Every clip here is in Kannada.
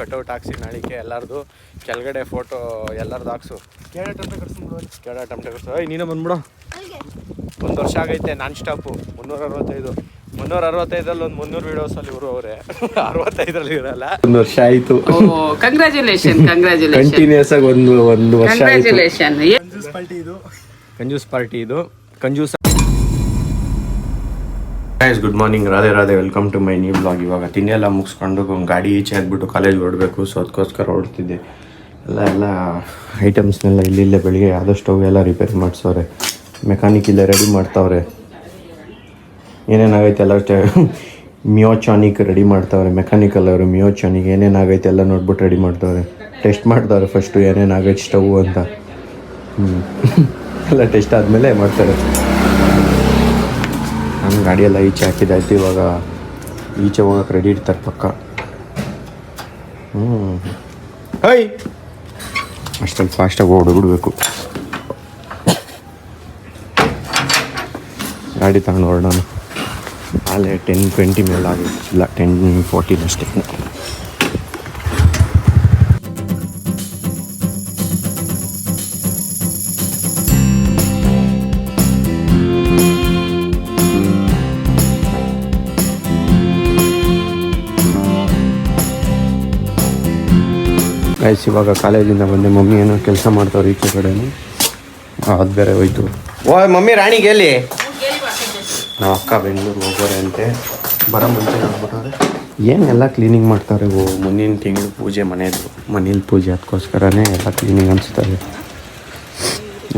ಕಟೌಟ್ ಹಾಕ್ಸಿ ನಾಳಿಕೆ ಎಲ್ಲರದು ಕೆಳಗಡೆ ಫೋಟೋ ಎಲ್ಲರದು ಹಾಕ್ಸು. ಕೇಳ ಟಮಟೆ ಕಟ್ಸು. ನೀನು ಬಂದ್ಬಿಡು. 1 ವರ್ಷ ಆಗೈತೆ ನಾನ್ ಸ್ಟಾಪು. 365 ಒಂದು 300 ವೀಡಿಯೋಸಲ್ಲಿ ಇವರು ಅವರೇ 65ರಲ್ಲಿ ಇರಲ್ಲ. 1 ವರ್ಷ ಆಯಿತು. ಕಂಗ್ರ್ಯಾಚುಲೇಷನ್ ಕಂಟಿನ್ಯೂಸ್ ಆಗಿ ಒಂದು ವರ್ಷ ಆಯಿತು. ಕಂಜೂಸ್ ಪಾರ್ಟಿ ಇದು ಕಂಜೂಸ್. Guys good morning, Radhe welcome to my new blog. ಇವಾಗ ತಿನ್ನೆಲ್ಲ ಮುಗಿಸ್ಕೊಂಡು ಗಾಡಿ ಈಚೆ ಹಾಕ್ಬಿಟ್ಟು ಕಾಲೇಜ್ಗೆ ಹೊರಡಬೇಕು. ಸೊ ಅದಕ್ಕೋಸ್ಕರ ಹೊರಡ್ತಿದ್ದೆ. ಎಲ್ಲ ಐಟಮ್ಸ್ನೆಲ್ಲ ಇಲ್ಲೇ ಬೆಳಿಗ್ಗೆ ಯಾವುದೋ ಸ್ಟವ್ ಎಲ್ಲ ರಿಪೇರಿ ಮಾಡಿಸೋರೆ, ಮೆಕ್ಯಾನಿಕ್ ಇಲ್ಲೇ ರೆಡಿ ಮಾಡ್ತಾವ್ರೆ. ಏನೇನಾಗೈತೆ ಎಲ್ಲ ಮಿಯೋಚಾನಿಕ್ ರೆಡಿ ಮಾಡ್ತಾವ್ರೆ. ಮೆಕ್ಯಾನಿಕಲ್ ಅವರು ಮಿಯೋಚಾನಿಕ್ ಏನೇನಾಗೈತೆ ಎಲ್ಲ ನೋಡ್ಬಿಟ್ಟು ರೆಡಿ ಮಾಡ್ತಾವ್ರೆ. ಟೆಸ್ಟ್ ಮಾಡ್ತಾವ್ರೆ ಫಸ್ಟು ಏನೇನಾಗೈತೆ ಸ್ಟವ್ ಅಂತ. ಎಲ್ಲ ಟೆಸ್ಟ್ ಆದಮೇಲೆ ಮಾಡ್ತಾರೆ. ನಾನು ಗಾಡಿಯೆಲ್ಲ ಈಚೆ ಹಾಕಿದ್ದಾಯ್ತು. ಇವಾಗ ಈಚೆ ಹೋಗೋಕೆ ರೆಡಿ ಇರ್ತಾರೆ ಪಕ್ಕ. ಹೈ ಅಷ್ಟಲ್ಲಿ ಫಾಸ್ಟಾಗಿ ಓಡಿಬಿಡ್ಬೇಕು. ಗಾಡಿ ತಗೊಂಡು ಹೊರಡೋಣ. ಅಲ್ಲೇ 10-20 ಮೇಲೆ ಆಗಿಲ್ಲ, 10-14 ಅಷ್ಟೇ. ಗೈಸ್ ಇವಾಗ ಕಾಲೇಜಿಂದ ಬಂದೆ. ಮಮ್ಮಿ ಏನೋ ಕೆಲಸ ಮಾಡ್ತಾವ್ರು ಈಚೆ ಕಡೆನು. ಅದು ಬೇರೆ ಹೋಯ್ತು. ಓ ಮಮ್ಮಿ ರಾಣಿಗೆ ಎಲ್ಲಿ? ನಾವು ಅಕ್ಕ ಬೆಂಗಳೂರು ಹೋಗೋರೆ ಅಂತೆ. ಬರೋ ಮುಂಚೆ ನೋಡ್ಬಿಟ್ಟವ್ರೆ ಏನೆಲ್ಲ ಕ್ಲೀನಿಂಗ್ ಮಾಡ್ತಾರೆ. ಮುಂದಿನ ತಿಂಗಳು ಪೂಜೆ ಮನೇಲಿ ಪೂಜೆ, ಅದಕ್ಕೋಸ್ಕರನೇ ಎಲ್ಲ ಕ್ಲೀನಿಂಗ್ ಅನಿಸ್ತಾರೆ.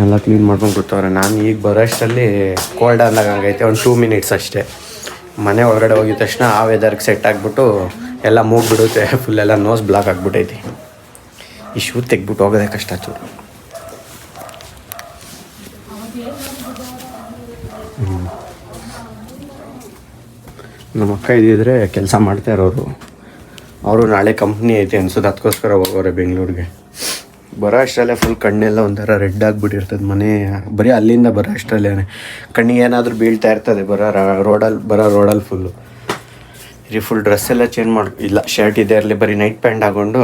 ಎಲ್ಲ ಕ್ಲೀನ್ ಮಾಡ್ಕೊಂಡು ಕೂತವ್ರೆ. ನಾನು ಈಗ ಬರೋಷ್ಟರಲ್ಲಿ ಕೋಲ್ಡ್ ಅಂದಾಗ ಹಂಗೈತೆ. ಒಂದು 2 ಮಿನಿಟ್ಸ್ ಅಷ್ಟೇ. ಮನೆ ಒಳಗಡೆ ಹೋಗಿದ ತಕ್ಷಣ ಆ ವೆದರ್ಗೆ ಸೆಟ್ ಆಗಿಬಿಟ್ಟು ಎಲ್ಲ ಮೂಗ್ಬಿಡುತ್ತೆ. ಫುಲ್ಲೆಲ್ಲ ನೋಸ್ ಬ್ಲಾಕ್ ಆಗಿಬಿಟ್ಟೈತಿ. ಈ ಶೂ ತೆಗ್ಬಿಟ್ಟು ಹೋಗೋದೇ ಕಷ್ಟ ಚೂರು. ನಮ್ಮ ಅಕ್ಕ ಇದ್ದಿದ್ರೆ ಕೆಲಸ ಮಾಡ್ತಾ ಇರೋರು. ಅವರು ನಾಳೆ ಕಂಪ್ನಿ ಐತೆ ಅನ್ಸೋದು, ಅದಕ್ಕೋಸ್ಕರ ಹೋಗೋರೆ ಬೆಂಗಳೂರಿಗೆ. ಬರೋ ಅಷ್ಟರಲ್ಲೇ ಫುಲ್ ಕಣ್ಣೆಲ್ಲ ಒಂಥರ ರೆಡ್ ಆಗಿಬಿಟ್ಟಿರ್ತದೆ. ಮನೆ ಬರೀ ಅಲ್ಲಿಂದ ಬರೋ ಅಷ್ಟರಲ್ಲೇ ಕಣ್ಣಿಗೆ ಏನಾದರೂ ಬೀಳ್ತಾ ಇರ್ತದೆ. ಬರೋ ರೋಡಲ್ಲಿ ಫುಲ್ಲು ಫುಲ್ ಡ್ರೆಸ್ ಎಲ್ಲ ಚೇಂಜ್ ಇಲ್ಲ, ಶರ್ಟ್ ಇದೆ ಇರಲಿ, ಬರೀ ನೈಟ್ ಪ್ಯಾಂಟ್ ಹಾಕೊಂಡು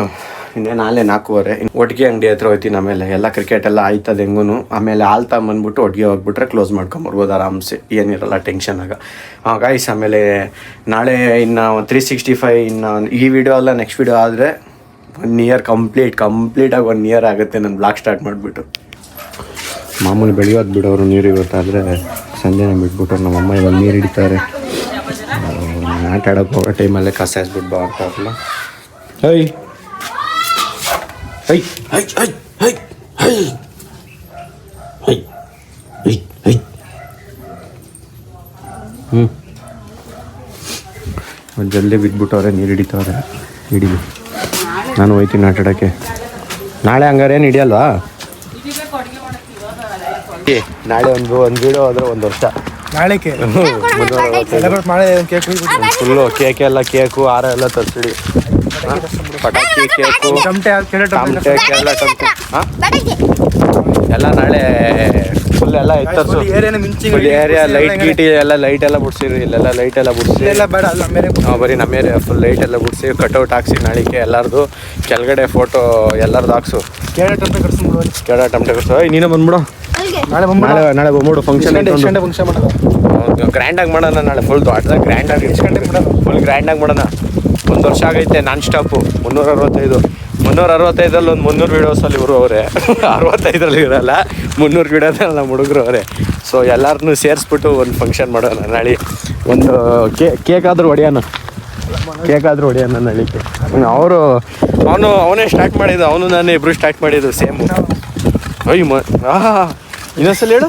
ಇನ್ನೇ ನಾಳೆ 4:15 ಒಟ್ಟಿಗೆ ಅಂಗಡಿ ಹತ್ರ ಹೋಗ್ತೀನಿ. ಆಮೇಲೆ ಎಲ್ಲ ಕ್ರಿಕೆಟ್ ಎಲ್ಲ ಆಯ್ತದೆ ಹೆಂಗೂ. ಆಮೇಲೆ ಹಾಲು ತಗೊಂಬಂದ್ಬಿಟ್ಟು ಒಟ್ಟಿಗೆ ಹೋಗ್ಬಿಟ್ರೆ ಕ್ಲೋಸ್ ಮಾಡ್ಕೊಂಬರ್ಬೋದು ಆರಾಮ್ಸೆ, ಏನಿರಲ್ಲ ಟೆನ್ಷನಾಗ. ಗಾಯ್ಸ್ ಆಮೇಲೆ ನಾಳೆ ಇನ್ನು 365 ಇನ್ನು ಈ ವಿಡಿಯೋ ಅಲ್ಲ, ನೆಕ್ಸ್ಟ್ ವಿಡಿಯೋ ಆದರೆ 1 ಇಯರ್ ಕಂಪ್ಲೀಟಾಗಿ 1 ಇಯರ್ ಆಗುತ್ತೆ ನಾನು ಬ್ಲಾಗ್ ಸ್ಟಾರ್ಟ್ ಮಾಡಿಬಿಟ್ಟು. ಮಾಮೂಲಿ ಬೆಳೆಯೋದು ಬಿಡೋರು ನೀರು ಇವತ್ತಾದರೆ ಸಂಜೆನೇ ಬಿಟ್ಬಿಟ್ಟು ನಮ್ಮಮ್ಮ ಇವಾಗ ನೀರು ಹಿಡಿತಾರೆ. ಆಟ ಆಡೋಕ್ಕೆ ಹೋಗೋ ಟೈಮಲ್ಲೇ ಕಸ ಹಾಸ್ಬಿಟ್ಟು ಬಾ ಅಂತ ಅವ್ರಲ್ಲ. ಹೈ ಹೈ ಹೈ ಹೈ ಹೈ ಹೈ ಹೈ ಹೈ ಹೈ ಒಂದು ಜಲ್ದಿ ಬಿದ್ದುಬಿಟ್ಟವ್ರೆ, ನೀರು ಹಿಡಿತವ್ರೆ. ಹಿಡೀಲಿ, ನಾನು ಹೋಯ್ತೀನಿ ಆಟ ಆಡೋಕ್ಕೆ. ನಾಳೆ ಹಂಗಾರೇನು ಹಿಡಿಯಲ್ವಾ? ನಾಳೆ ಒಂದು ವಿಡಿಯೋ ಹೋದ್ರೆ 1 ವರ್ಷ. ನಾಳೆ ಫುಲ್ಲು ಕೇಕು ಹಾರ ಎಲ್ಲ ತರಿಸಿಡಿ. ಪಟಾಕಿ ಕೇಕು ಎಲ್ಲ ನಾಳೆ ಫುಲ್ ಎಲ್ಲ ಎತ್ತರಿಸು. ಏರಿಯಾ ಲೈಟ್ ಎಲ್ಲ ಬಿಡ್ಸಿರಿ. ಇಲ್ಲೆಲ್ಲ ಲೈಟ್ ಎಲ್ಲ ಬಿಡ್ಸಿ. ಬರೀ ನಮ್ಮ ಏರಿಯಾ ಫುಲ್ ಲೈಟ್ ಎಲ್ಲ ಬಿಡ್ಸಿ ಕಟೌಟ್ ಹಾಕ್ಸಿ ನಾಳಿಕೆ ಎಲ್ಲರದು ಕೆಳಗಡೆ ಫೋಟೋ ಎಲ್ಲರದು ಹಾಕ್ಸು. ಕೇಳ ಟಮಟೆ ಕಟ್ಸು. ನೀನು ಬಂದ್ಬಿಡು. ನಾಳೆ ಬಂದ್ಬಿಡು. ಫಂಕ್ಷನ್ ಗ್ರ್ಯಾಂಡಾಗಿ ಮಾಡೋಣ. ನಾಳೆ ಫುಲ್ ದೊಡ್ಡದಾಗಿ ಗ್ರ್ಯಾಂಡಾಗಿ ಫುಲ್ ಗ್ರ್ಯಾಂಡಾಗಿ ಮಾಡೋಣ. 1 ವರ್ಷ ಆಗೈತೆ ನಾನ್ ಸ್ಟಾಪು. 365 ಒಂದು 300 ವೀಡಿಯೋಸಲ್ಲಿ ಇವರು ಅವರೇ 65ರಲ್ಲಿ ಇರಲ್ಲ, 300 ವೀಡಿಯೋದಲ್ಲಿ ನಮ್ಮ ಹುಡುಗರು ಅವರೇ. ಸೊ ಎಲ್ಲರನ್ನೂ ಸೇರಿಸ್ಬಿಟ್ಟು ಒಂದು ಫಂಕ್ಷನ್ ಮಾಡೋಣ ನಾಳೆ. ಒಂದು ಕೇಕಾದರೂ ಹೊಡೆಯೋಣ ನಾಳಿಕೆ. ಅವನೇ ಸ್ಟಾರ್ಟ್ ಮಾಡಿದ್ದು. ನಾನು ಇಬ್ಬರು ಸ್ಟಾರ್ಟ್ ಮಾಡಿದ್ದು ಸೇಮು. ಇನ್ನೊಂದ್ಸಲ ಹೇಳು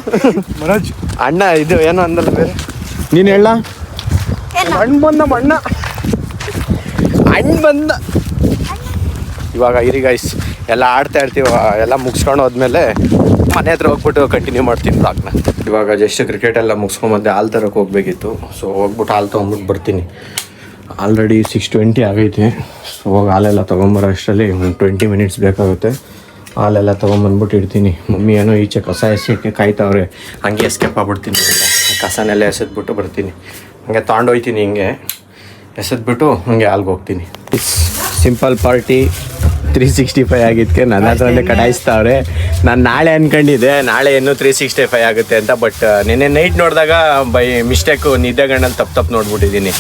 ಮನೋಜ್ ಅಣ್ಣ. ಇದು ಏನೋ ಅಂದಲ್ಲ ಬೇರೆ, ನೀನು ಹೇಳ. ಅಣ್ಣ ಬಂದ. ಇವಾಗ ಇರಿ ಗೈಸ್, ಎಲ್ಲ ಆಡ್ತಾ ಇರ್ತೀವಿ. ಎಲ್ಲ ಮುಗಿಸ್ಕೊಂಡು ಹೋದ್ಮೇಲೆ ಮನೆ ಹತ್ರ ಹೋಗ್ಬಿಟ್ಟು ಕಂಟಿನ್ಯೂ ಮಾಡ್ತೀನಿ ಬ್ಲಾಗ್ನ. ಇವಾಗ ಜಸ್ಟ್ ಕ್ರಿಕೆಟ್ ಎಲ್ಲ ಮುಗಿಸ್ಕೊಂಬಂದೆ. ಹಾಲು ತರಕ್ಕೆ ಹೋಗ್ಬೇಕಿತ್ತು. ಸೊ ಹೋಗ್ಬಿಟ್ಟು ಹಾಲು ತೊಗೊಂಡ್ಬಿಟ್ಟು ಬರ್ತೀನಿ. ಆಲ್ರೆಡಿ 6:20 ಆಗೈತೆ. ಸೊ ಹೋಗಿ ಹಾಲೆಲ್ಲ ತೊಗೊಂಬರೋ ಅಷ್ಟರಲ್ಲಿ ಒಂದು 20 ಮಿನಿಟ್ಸ್ ಬೇಕಾಗುತ್ತೆ. ಹಾಲೆಲ್ಲ ತೊಗೊಂಬಂದ್ಬಿಟ್ಟು ಇಡ್ತೀನಿ. ಮಮ್ಮಿ ಏನೋ ಈಚೆ ಕಸ ಎಸೆಯೋಕ್ಕೆ ಕಾಯ್ತಾವ್ರೆ. ಹಂಗೆ ಎಸ್ಕೇಪ್ ಆಗ್ಬಿಡ್ತೀನಿ. ಕಸನೆಲ್ಲ ಎಸೆದ್ಬಿಟ್ಟು ಬರ್ತೀನಿ. ಹಂಗೆ ತೊಗೊಂಡೋಗ್ತೀನಿ. ಹಿಂಗೆ ಎಸೆದ್ಬಿಟ್ಟು ಹಂಗೆ ಹಾಲ್ಗೆ ಹೋಗ್ತೀನಿ. ಸಿಂಪಲ್ ಪಾರ್ಟಿ 365 ಆಗಿದ್ದಕ್ಕೆ ನನ್ನ ಹತ್ರನೇ ಕಟಾಯಿಸ್ತಾವ್ರೆ. ನಾನು ನಾಳೆ ಅನ್ಕೊಂಡಿದ್ದೆ ನಾಳೆ ಇನ್ನೂ 365 ಆಗುತ್ತೆ ಅಂತ. ಬಟ್ ನಿನ್ನೆ ನೈಟ್ ನೋಡಿದಾಗ ಬೈ ಮಿಸ್ಟೇಕು ನಿದ್ದೆಗಣ್ಣಲ್ಲಿ ತಪ್ಪು ನೋಡ್ಬಿಟ್ಟಿದ್ದೀನಿ.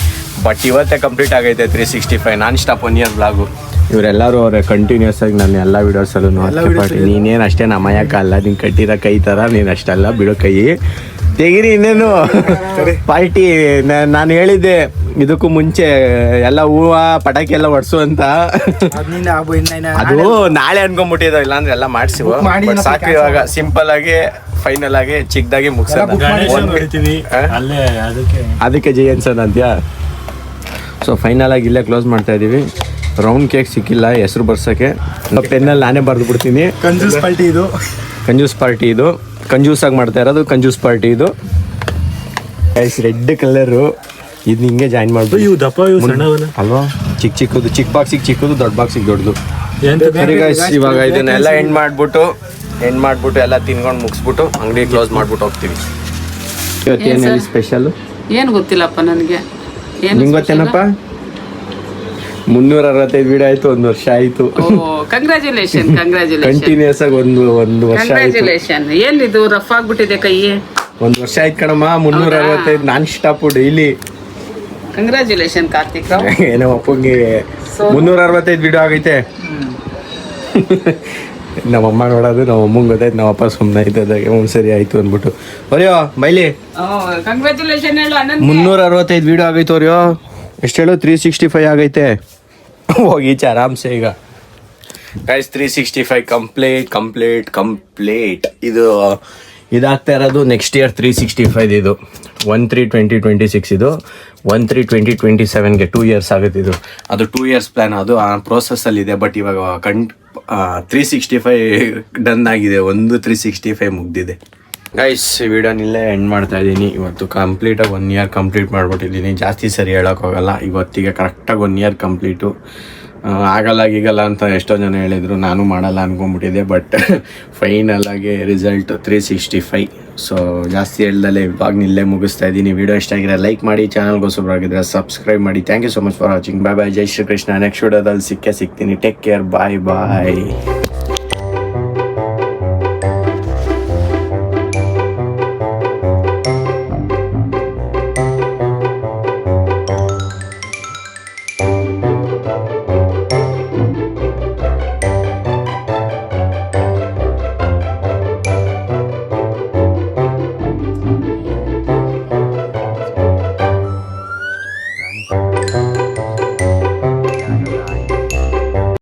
ಬಟ್ ಇವತ್ತೇ ಕಂಪ್ಲೀಟ್ ಆಗೈತೆ 365 ನಾನ್ ಸ್ಟಾಪ್ 1 ಇಯರ್ ಬ್ಲಾಗು. ಇವರೆಲ್ಲರೂ ಅವರೇ ಕಂಟಿನ್ಯೂಸ್ ಆಗಿ ನಾನು ಎಲ್ಲ ವೀಡಿಯೋಸಲ್ಲೂ ನೋಡ್ತೀನಿ. ಪಾರ್ಟಿ ನೀನೇನು ಅಷ್ಟೇ ನಮ್ಮಯ್ಯಕ್ಕ ಅಲ್ಲ, ನೀನು ಕಟ್ಟಿರೋ ಕೈ ಥರ ನೀನು ಅಷ್ಟಲ್ಲ, ಬಿಡೋ ಕೈ ತೆಗಿರಿ. ಇನ್ನೇನು ಪಾರ್ಟಿ ನಾನು ಹೇಳಿದ್ದೆ ಇದಕ್ಕೂ ಮುಂಚೆ ಎಲ್ಲ ಹೂವು ಪಟಾಕಿ ಎಲ್ಲ ಹೊಡ್ಸು ಅಂತ. ಅದು ನಾಳೆ ಅನ್ಕೊಂಡ್ಬಿಟ್ಟಿದ್ದ, ಇಲ್ಲಾಂದ್ರೆ ಎಲ್ಲ ಮಾಡಿಸಿವು. ಸಾಕು ಇವಾಗ ಸಿಂಪಲ್ ಆಗಿ ಫೈನಲ್ ಆಗಿ ಚಿಕ್ಕದಾಗಿ ಮುಗಿಸೋದು. ಅದಕ್ಕೆ ಜೈ ಅನ್ಸೋದು ಅಂತ್ಯಾ. ಸೊ ಫೈನಲ್ ಆಗಿ ಇಲ್ಲೇ ಕ್ಲೋಸ್ ಮಾಡ್ತಾ ಇದ್ದೀವಿ. ರೌಂಡ್ ಕೇಕ್ ಸಿಕ್ಕಿಲ್ಲ ಹೆಸರು ಬರ್ಸೋಕ್ಕೆ. ಪೆನ್ನಲ್ಲಿ ನಾನೇ ಬರೆದು ಬಿಡ್ತೀನಿ. ಕಂಜೂಸ್ ಪಾರ್ಟಿ ಇದು ಕಂಜೂಸಾಗಿ ಮಾಡ್ತಾ ಇರೋದು. ಕಂಜೂಸ್ ಪಾರ್ಟಿ ಇದು ರೆಡ್ ಕಲರು. ಇದು ಹಿಂಗೆ ಜಾಯಿನ್ ಮಾಡ್ಬೋದು ಅಲ್ವಾ? ಚಿಕ್ಕದು ಚಿಕ್ಕ ಬಾಕ್ಸಿಗೆ ಚಿಕ್ಕದು, ದೊಡ್ಡ ಬಾಕ್ಸಿಗೆ ದೊಡ್ಡದು. ಸರಿ ಗೈಸ್, ಇವಾಗ ಇದನ್ನೆಲ್ಲ ಎಂಡ್ ಮಾಡಿಬಿಟ್ಟು ಎಲ್ಲ ತಿನ್ಕೊಂಡು ಮುಗಿಸ್ಬಿಟ್ಟು ಅಂಗಡಿ ಕ್ಲೋಸ್ ಮಾಡ್ಬಿಟ್ಟು ಹೋಗ್ತೀವಿ. ಇವತ್ತೇನು ಸ್ಪೆಷಲ್ಲು ಏನು ಗೊತ್ತಿಲ್ಲಪ್ಪ ನನಗೆ. ನಿಂಗೆ ಗೊತ್ತೇನಪ್ಪ? 365 ವಿಡಿಯೋ ಆಯ್ತು, 1 ವರ್ಷ ಆಯ್ತು. ಕಂಗ್ರ್ಯಾಚುಲೇಷನ್ ಕಂಟಿನ್ಯೂಸ್ ಆಗಿ ಒಂದು ವರ್ಷ ಆಯ್ತು. ಕಂಗ್ರ್ಯಾಚುಲೇಷನ್. ಏನಿದು ರಫ್ ಆಗ್ಬಿಟ್ಟಿದೆ ಕೈ? 1 ವರ್ಷ ಆಯ್ತು ಕಣಮ್ಮ. 365 non stop daily. Congratulation Karthik Rao. ಏನೋ ಅಪ್ಪಂಗೆ 365 ವಿಡಿಯೋ ಆಗೈತೆ. ನಮ್ಮಮ್ಮ ನೋಡೋದು, ನಮ್ಮಮ್ಮಂಗೆ ಗೊತ್ತಾಯ್ತು, ನಮ್ಮಪ್ಪ ಸುಮ್ಮನೆ ಆಯ್ತದಾಗ ಸರಿ ಆಯ್ತು ಅಂದ್ಬಿಟ್ಟು. ಬರೆಯೋ ಬೈಲಿ ಕಂಗ್ರ್ಯಾಚುಲೇಷನ್ ಹೇಳು ಅಣ್ಣನ್. 365 ವಿಡಿಯೋ ಆಗೈತೆ ಅವ್ರಿಯೋ. ಎಷ್ಟು ಹೇಳು? 365 ಆಗೈತೆ. ಹೋಗೀಚೆ ಆರಾಮ್ಸೆ ಈಗ ಗೈಸ್. 365 ಕಂಪ್ಲೀಟ್. ಇದಾಗ್ತಾ ಇರೋದು ನೆಕ್ಸ್ಟ್ ಇಯರ್ 365. ಇದು 1/3/2026. ಇದು 1/3/2027ಗೆ 2 ಇಯರ್ಸ್ ಆಗುತ್ತೆ. ಇದು ಅದು 2 ಇಯರ್ಸ್ ಪ್ಲ್ಯಾನ್. ಅದು ಆ ಪ್ರೋಸೆಸ್ಸಲ್ಲಿದೆ. ಬಟ್ ಇವಾಗ 365 ಡನ್ ಆಗಿದೆ. 365 ಮುಗ್ದಿದೆ ಗೈಸ್. ಈ ವಿಡಿಯೋನಿಲ್ಲೇ ಎಂಡ್ ಮಾಡ್ತಾ ಇದ್ದೀನಿ. ಇವತ್ತು ಕಂಪ್ಲೀಟಾಗಿ 1 ಇಯರ್ ಕಂಪ್ಲೀಟ್ ಮಾಡಿಬಿಟ್ಟಿದ್ದೀನಿ. ಜಾಸ್ತಿ ಸರಿ ಹೇಳೋಕ್ಕೋಗಲ್ಲ. ಇವತ್ತಿಗೆ ಕರೆಕ್ಟಾಗಿ 1 ಇಯರ್ ಕಂಪ್ಲೀಟು. ಆಗಲ್ಲ ಅಂತ ಎಷ್ಟೋ ಜನ ಹೇಳಿದರು. ನಾನು ಮಾಡಲ್ಲ ಅಂದ್ಕೊಂಡ್ಬಿಟ್ಟಿದ್ದೆ. ಬಟ್ ಫೈನಲ್ ಆಗಿ ರಿಸಲ್ಟ್ 365. ಸೊ ಜಾಸ್ತಿ ಹೇಳ್ದಲ್ಲೇ ಇವಾಗ ಇಲ್ಲೇ ಮುಗಿಸ್ತಾ ಇದ್ದೀನಿ. ವಿಡಿಯೋ ಇಷ್ಟ ಆಗಿದ್ರೆ ಲೈಕ್ ಮಾಡಿ, ಚಾನಲ್ಗೆ ಹೊಸಬ್ರಾಗಿದ್ದರೆ ಸಬ್ಸ್ಕ್ರೈಬ್ ಮಾಡಿ. Thank you so much for watching. Bye. ಜೈ ಶ್ರೀ ಕೃಷ್ಣ. ನೆಕ್ಸ್ಟ್ ವಿಡಿಯೋದಲ್ಲಿ ಸಿಗ್ತೀನಿ. Take care. ಬಾಯ್.